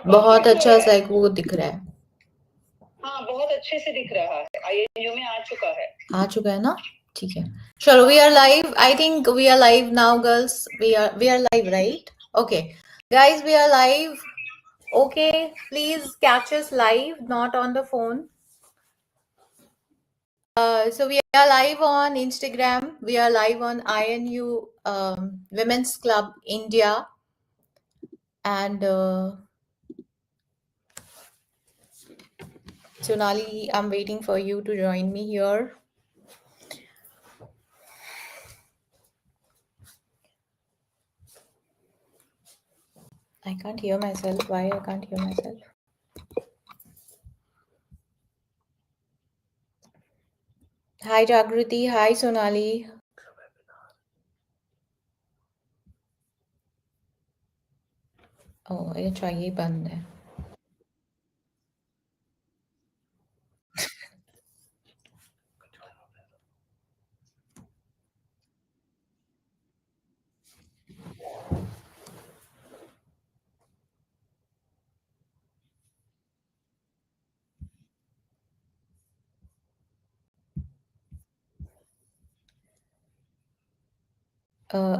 बहुत अच्छा सा वो दिख रहा है। हाँ, बहुत अच्छे से दिख रहा है। INU में आ चुका है ना? ठीक है। Sure, we are live. I think we are live now, girls. We are live, right? Okay, guys, we are live. Okay, please catch us live, not on the phone. So we are live on Instagram. We are live on INU Women's Club India, and Sonali, I'm waiting for you to join me here. I can't hear myself. Why I can't hear myself? Hi Jagruti. Hi Sonali. Oh, ये चाहिए बंद है.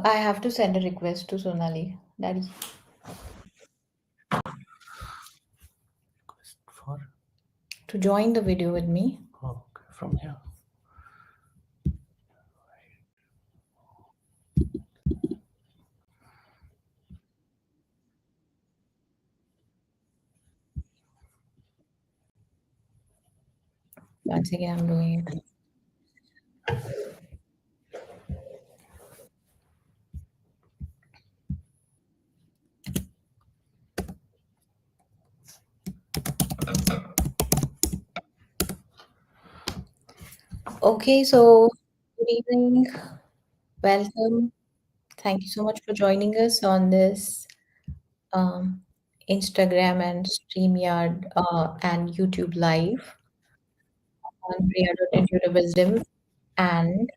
I have to send a request to Sonali. Daddy. For? To join the video with me. Oh, okay. From here. Once again, I'm doing it. Okay, so good evening. Welcome. Thank you so much for joining us on this Instagram and StreamYard and YouTube live on Priya.Intuitive Wisdom. And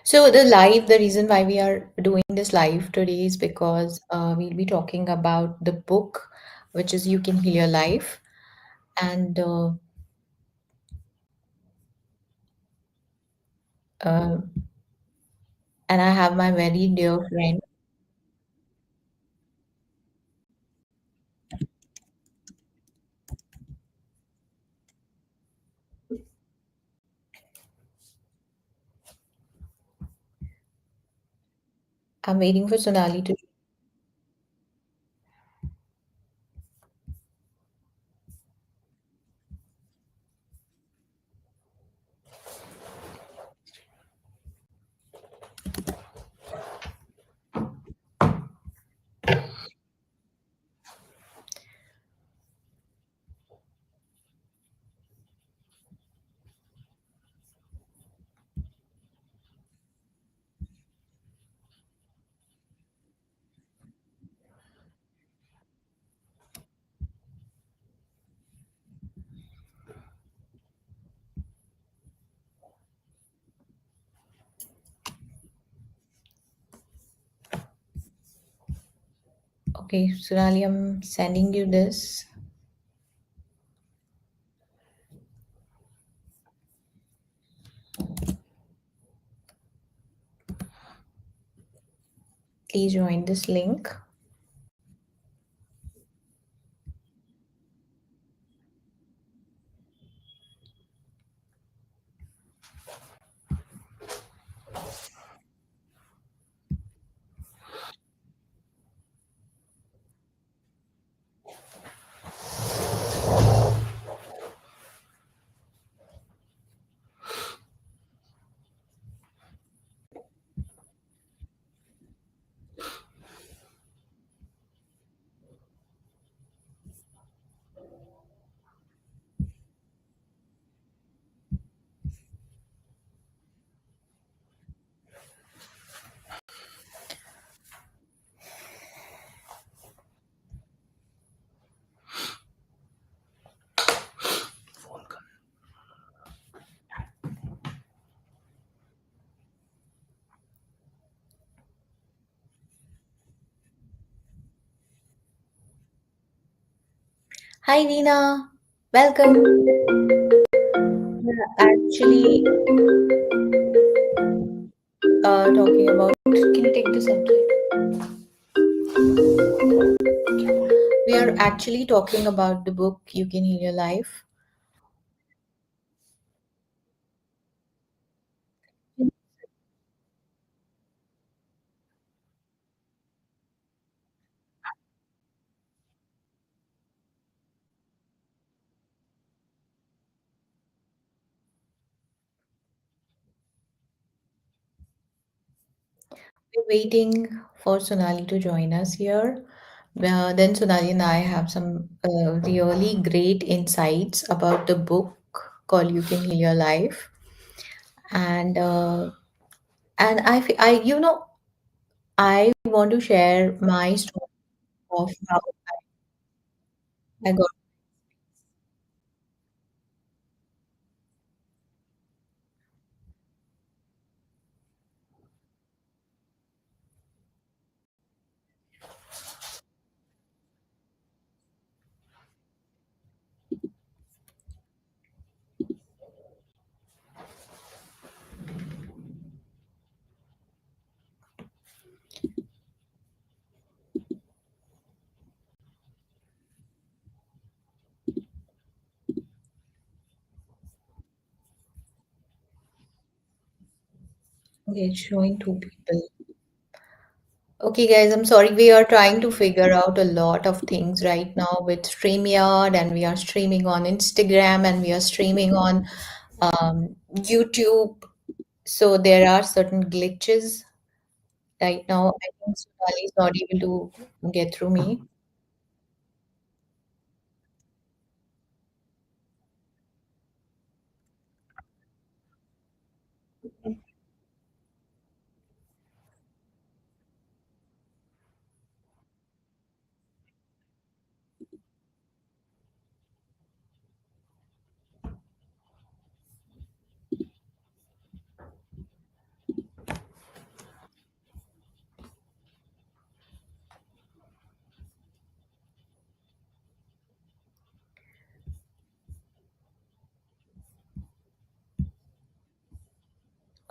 so the reason why we are doing this live today is because we'll be talking about the book, which is You Can Heal Your Life. And uh, and I have my very dear friend. I'm waiting for Sonali to. Okay, Sonali, I'm sending you this. Please join this link. Hi, Nina. Welcome. We're actually talking about. Can you take this outside? We are actually talking about the book You Can Heal Your Life. We're waiting for Sonali to join us here. Then Sonali and I have some really great insights about the book called You Can Heal Your Life. And I want to share my story of how I got. Okay, it's showing two people. Okay, guys, I'm sorry. We are trying to figure out a lot of things right now with StreamYard, and we are streaming on Instagram, and we are streaming on YouTube. So there are certain glitches right now. I think Sonali is not able to get through me.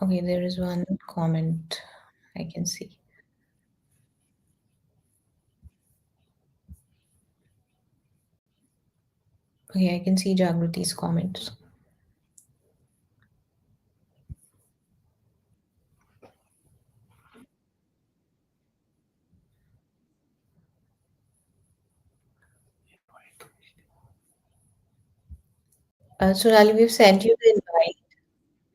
Okay, there is one comment I can see. Okay, I can see Jagriti's comments. Sonali, we've sent you the invite.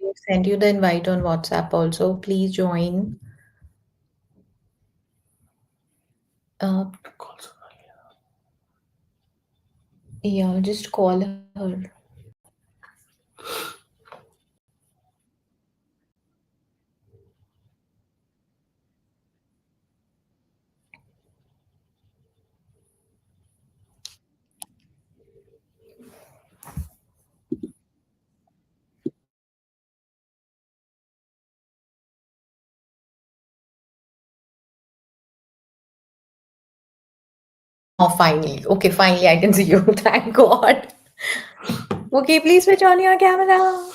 We've sent you the invite on WhatsApp also. Please join. Uh, yeah, just call her. Oh, finally. Okay, finally I can see you. Thank God. Okay, please switch on your camera.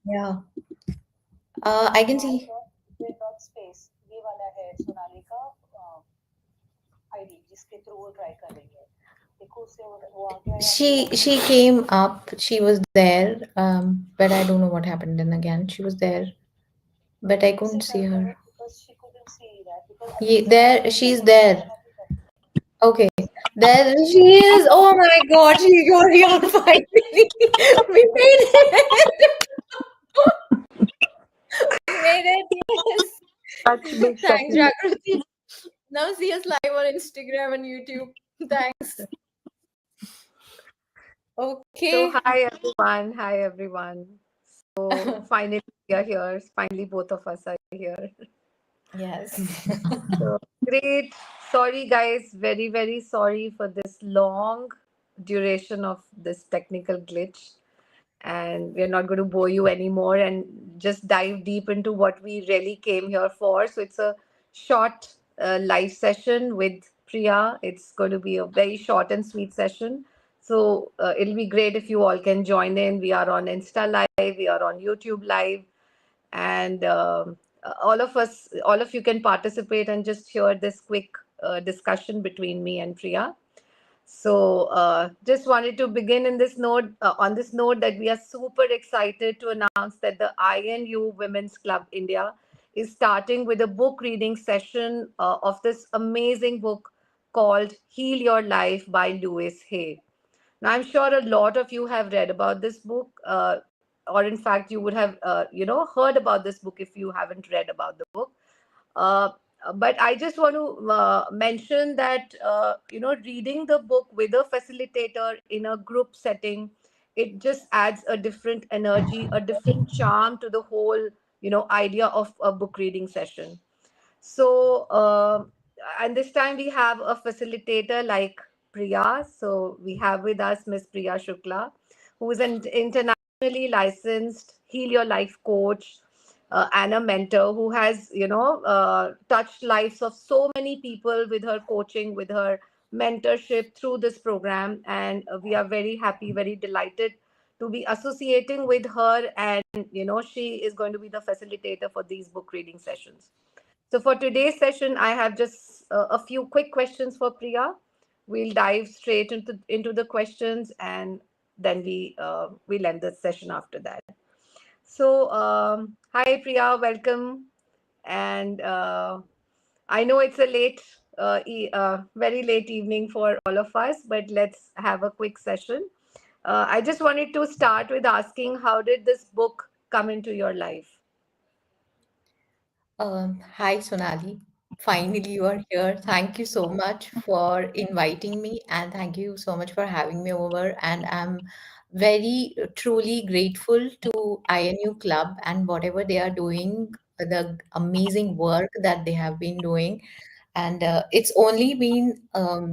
Yeah. I can see. Dot space ये वाला है सोनाली का ID जिसके through वो try कर रही है देखो उससे वो आ गया या She came up. She was there. But I don't know what happened then again. She was there, but I couldn't see her. because she couldn't see that because There, she's there. Okay, there she is. Oh my God, she got here finally. We made it. We made it. Yes. Such big Thanks, success. Jagrati. Now see us live on Instagram and YouTube. Thanks. So Okay. hi everyone. Hi everyone. So finally we are here. Finally both of us are here. Yes. So great. sorry, guys. Very, very sorry for this long duration of this technical glitch. And we're not going to bore you anymore and just dive deep into what we really came here for. So it's a short live session with Priya. It's going to be a very short and sweet session. So it'll be great if you all can join in. We are on Insta Live, we are on YouTube Live, and all of you can participate and just hear this quick discussion between me and Priya. So, just wanted to begin in this note, on this note, that we are super excited to announce that the INU Women's Club India is starting with a book reading session of this amazing book called Heal Your Life by Louise Hay. Now, I'm sure a lot of you have read about this book, or in fact, you would have, heard about this book if you haven't read about the book. Uh, but I just want to mention that reading the book with a facilitator in a group setting, it just adds a different energy, a different charm to the whole idea of a book reading session. So, and this time we have a facilitator like Priya. So we have with us Miss Priya Shukla, who is an internationally licensed Heal Your Life coach and a mentor who has, touched lives of so many people with her coaching, with her mentorship through this program. And we are very happy, very delighted to be associating with her. And, she is going to be the facilitator for these book reading sessions. So for today's session, I have just a few quick questions for Priya. We'll dive straight into the questions, and then we'll end the session after that. So hi Priya, welcome. And I know it's a very late evening for all of us, but let's have a quick session. I just wanted to start with asking, how did this book come into your life? Hi, Sonali. Finally, you are here. Thank you so much for inviting me, and thank you so much for having me over. And I'm very truly grateful to INU Club and whatever they are doing, the amazing work that they have been doing. And it's only been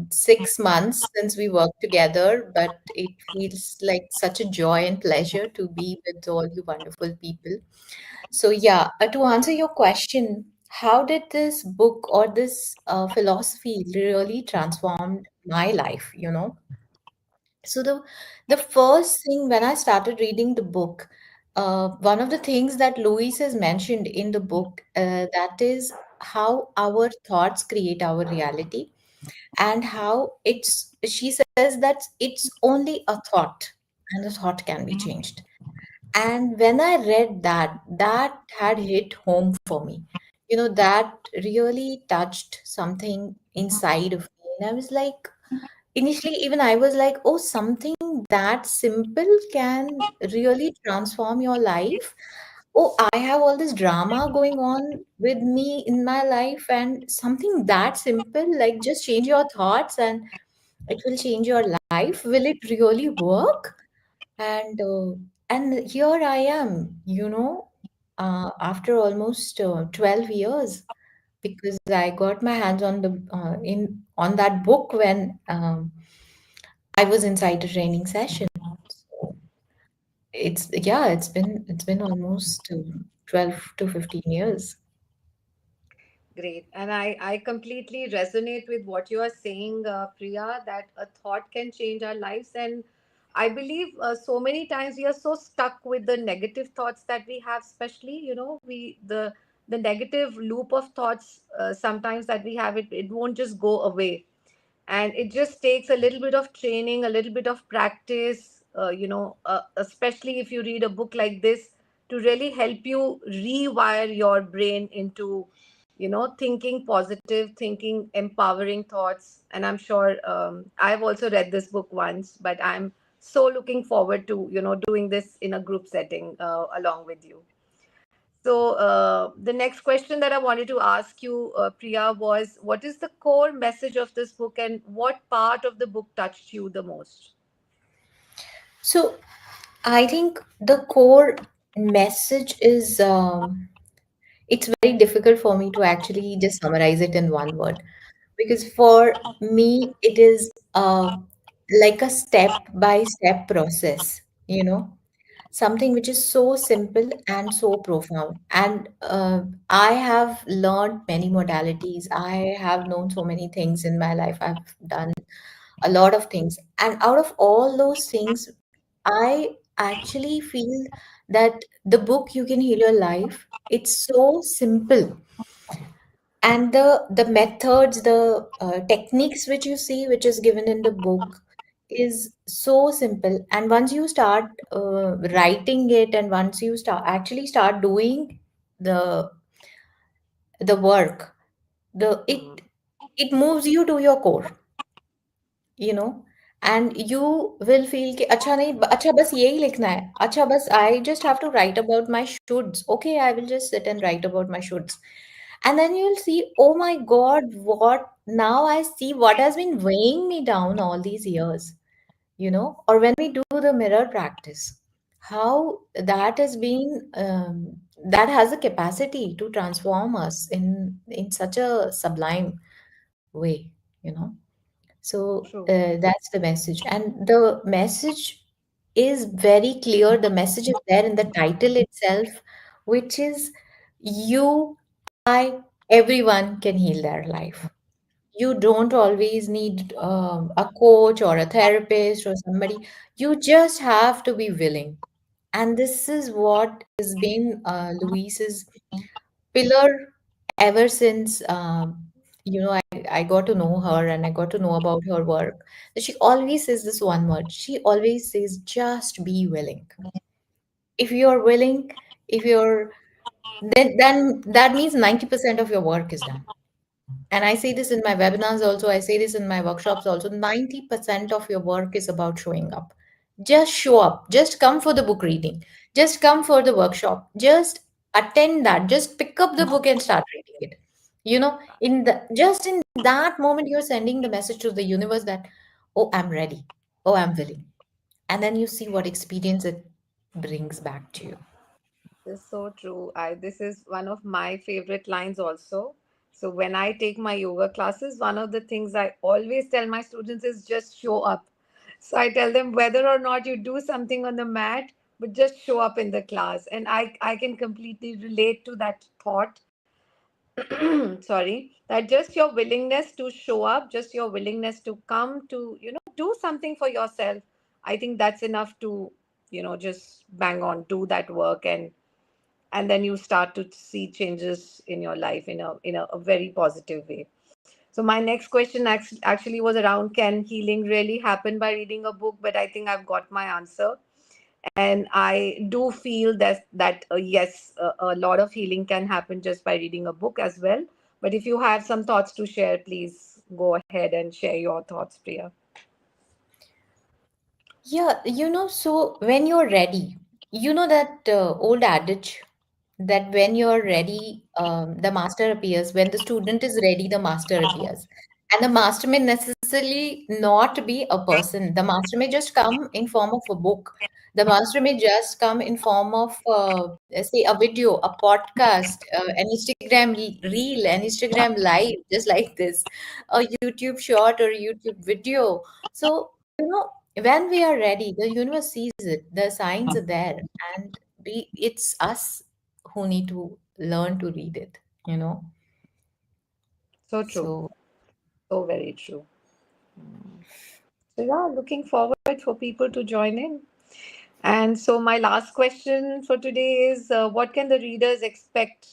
6 months since we worked together, but it feels like such a joy and pleasure to be with all you wonderful people. So, yeah, to answer your question, how did this book or this philosophy really transformed my life, you know? So the first thing when I started reading the book, one of the things that Louise has mentioned in the book, that is how our thoughts create our reality, and how she says that it's only a thought, and the thought can be changed. And when I read that, that had hit home for me. You know, that really touched something inside of me. And I was like, initially, even I was like, oh, something that simple can really transform your life. Oh, I have all this drama going on with me in my life, and something that simple, like just change your thoughts and it will change your life. Will it really work? And here I am, after almost 12 years, because I got my hands on the in on that book when I was inside a training session. So it's been almost 12 to 15 years. Great. And I completely resonate with what you are saying, Priya, that a thought can change our lives. And I believe so many times we are so stuck with the negative thoughts that we have, especially, the negative loop of thoughts sometimes that we have, it won't just go away. And it just takes a little bit of training, a little bit of practice, especially if you read a book like this, to really help you rewire your brain into thinking positive, thinking empowering thoughts. And I'm sure I've also read this book once, but I'm so looking forward to doing this in a group setting along with you. So the next question that I wanted to ask you, Priya, was, what is the core message of this book, and what part of the book touched you the most? So I think the core message is it's very difficult for me to actually just summarize it in one word, because for me it is like a step by step process, you know, something which is so simple and so profound. And I have learned many modalities. I have known so many things in my life. I've done a lot of things. And out of all those things, I actually feel that the book You Can Heal Your Life, it's so simple. And the methods, the techniques which you see, which is given in the book, is so simple. And once you start writing it, and once you start doing the the work, the Hmm. it moves you to your core, you know. And you will feel कि अच्छा नहीं, अच्छा बस यही लिखना है, अच्छा बस I just have to write about my shoulds. Okay, I will just sit and write about my shoulds. And then you'll see, oh my God, what now I see what has been weighing me down all these years, you know. Or when we do the mirror practice, how that has been that has the capacity to transform us in such a sublime way, you know. So True. that's the message. And the message is very clear. The message is there in the title itself, which is you, I, everyone can heal their life. You don't always need a coach or a therapist or somebody. You just have to be willing. And this is what has been Louise's pillar ever since I got to know her and I got to know about her work. She always says this one word. She always says, just be willing. If you're willing, if you're then that means 90% of your work is done. And I say this in my webinars also, I say this in my workshops also. 90% of your work is about showing up. Just show up. Just come for the book reading. Just come for the workshop. Just attend that. Just pick up the book and start reading it. You know, in that moment, you're sending the message to the universe that, oh, I'm ready. Oh, I'm willing. And then you see what experience it brings back to you. This is so true. This is one of my favorite lines also. So when I take my yoga classes, one of the things I always tell my students is just show up. So I tell them whether or not you do something on the mat, but just show up in the class. And I can completely relate to that thought. Sorry, that just your willingness to show up, just your willingness to come to, do something for yourself. I think that's enough to, just bang on, do that work, and then you start to see changes in your life in a very positive way. So my next question actually was around, can healing really happen by reading a book? But I think I've got my answer, and I do feel that yes, a lot of healing can happen just by reading a book as well. But if you have some thoughts to share, please go ahead and share your thoughts, Priya. Yeah, you know, so when you're ready, you know that old adage that when you're ready, the master appears. When the student is ready, the master appears. And the master may necessarily not be a person. The master may just come in form of a book. The master may just come in form of, say, a video, a podcast, an Instagram reel, an Instagram live, just like this, a YouTube short or a YouTube video. So, you know, when we are ready, the universe sees it. The signs are there, and it's us who need to learn to read it, you know. So true. So So very true. So yeah, looking forward for people to join in. And so my last question for today is, what can the readers expect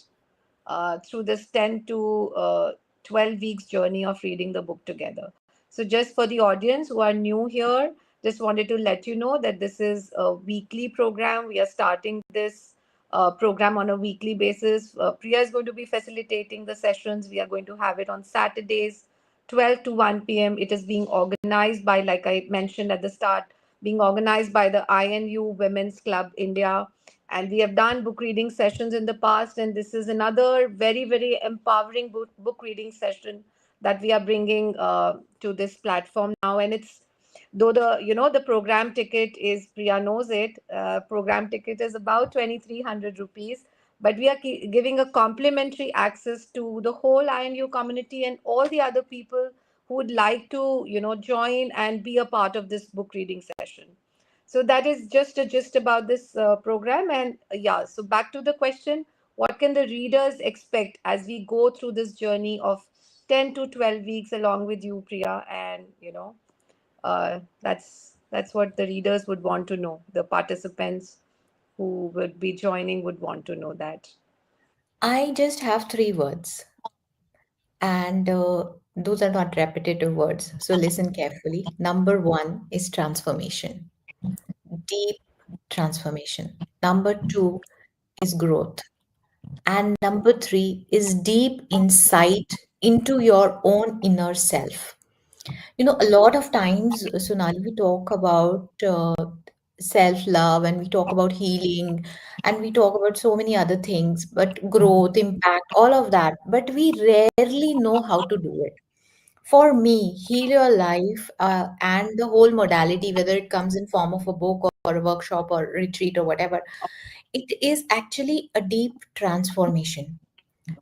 through this 10 to 12 weeks journey of reading the book together? So, just for the audience who are new here, just wanted to let you know that this is a weekly program. We are starting this program on a weekly basis. Priya is going to be facilitating the sessions. We are going to have it on Saturdays, 12 to 1 p.m. It is being organized by, like I mentioned at the start, being organized by the INU Women's Club India, and we have done book reading sessions in the past, and this is another very, very empowering book reading session that we are bringing to this platform now. And it's, though the program ticket is, Priya knows it, program ticket is about 2300 rupees, but we are giving a complimentary access to the whole INU community and all the other people who would like to, join and be a part of this book reading session. So that is just a gist about this program. And yeah, so back to the question, what can the readers expect as we go through this journey of 10 to 12 weeks along with you, Priya? And, that's what the readers would want to know. The participants who would be joining would want to know that. I just have three words, and those are not repetitive words. So listen carefully. Number one is transformation, deep transformation. Number two is growth. And number three is deep insight into your own inner self. A lot of times, Sonali, we talk about self love and we talk about healing and we talk about so many other things, but growth, impact, all of that. But we rarely know how to do it. For me, Heal Your Life and the whole modality, whether it comes in form of a book or a workshop or retreat or whatever, it is actually a deep transformation.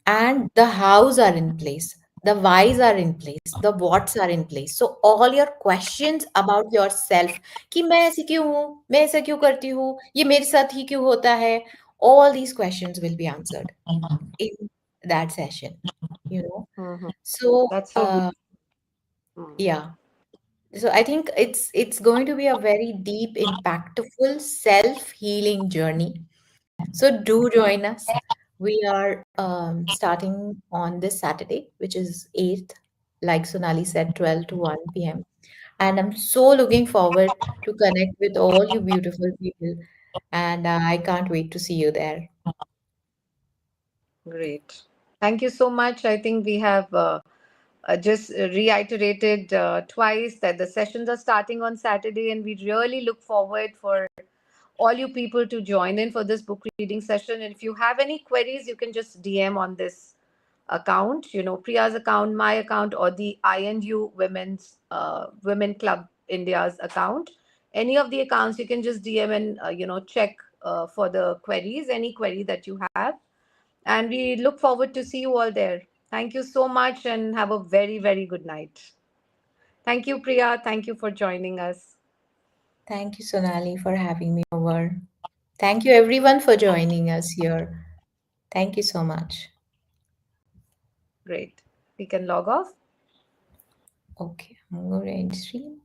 And the hows are in place, the whys are in place, the whats are in place. So all your questions about yourself, कि मैं ऐसी क्यों हूँ, मैं ऐसा क्यों करती हूँ, ये मेरे साथ ही क्यों होता है, all these questions will be answered in that session, you know. Mhm. So That's so beautiful. Mm. yeah, so I think it's going to be a very deep, impactful self-healing journey. So do join us. We are starting on this Saturday, which is 8th, like Sonali said, 12 to 1 p.m. And I'm so looking forward to connect with all you beautiful people. And I can't wait to see you there. Great. Thank you so much. I think we have just reiterated twice that the sessions are starting on Saturday, and we really look forward for all you people to join in for this book reading session. And if you have any queries, you can just DM on this account, Priya's account, my account, or the INU Women Club India's account. Any of the accounts, you can just DM and check for the queries, any query that you have. And we look forward to see you all there. Thank you so much and have a very, very good night. Thank you, Priya. Thank you for joining us. Thank you, Sonali, for having me over. Thank you, everyone, for joining us here. Thank you so much. Great. We can log off. Okay, I'm going to end stream.